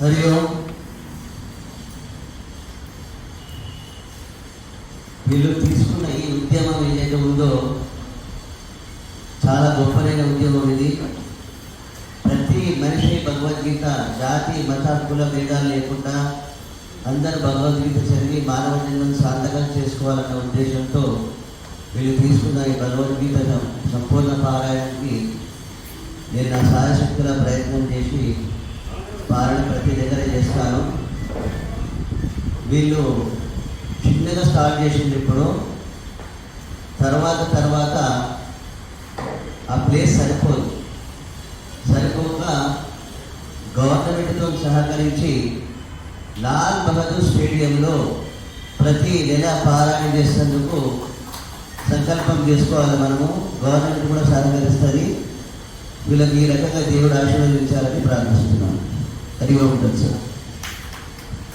హరి ఓం. వీళ్ళు తీసుకున్న ఈ ఉద్యమం ఏదైతే ఉందో చాలా గొప్పదైన ఉద్యమం ఇది. ప్రతి మనిషి భగవద్గీత జాతి మత కుల భేదాలు లేకుండా అందరూ భగవద్గీత చదివి మానవ జన్మను సార్థకం చేసుకోవాలన్న ఉద్దేశంతో వీళ్ళు తీసుకున్న ఈ భగవద్గీత సంపూర్ణ పారాయణకి నేను నా సాయశక్తుల ప్రయత్నం చేసి పాలన ప్రతి దగ్గర చేస్తాను. వీళ్ళు చిన్నగా స్టార్ట్ చేసింది. ఇప్పుడు తర్వాత ఆ ప్లేస్ సరిపోక గవర్నమెంట్తో సహకరించి లాల్ బహదూర్ స్టేడియంలో ప్రతి నెల పారాయణ చేసేందుకు సంకల్పం చేసుకోవాలి. మనము గవర్నమెంట్ కూడా సహకరిస్తుంది. వీళ్ళకి ఈ రకంగా దేవుడు ఆశీర్వదించాలని ప్రార్థిస్తున్నాను. హరి ఓం.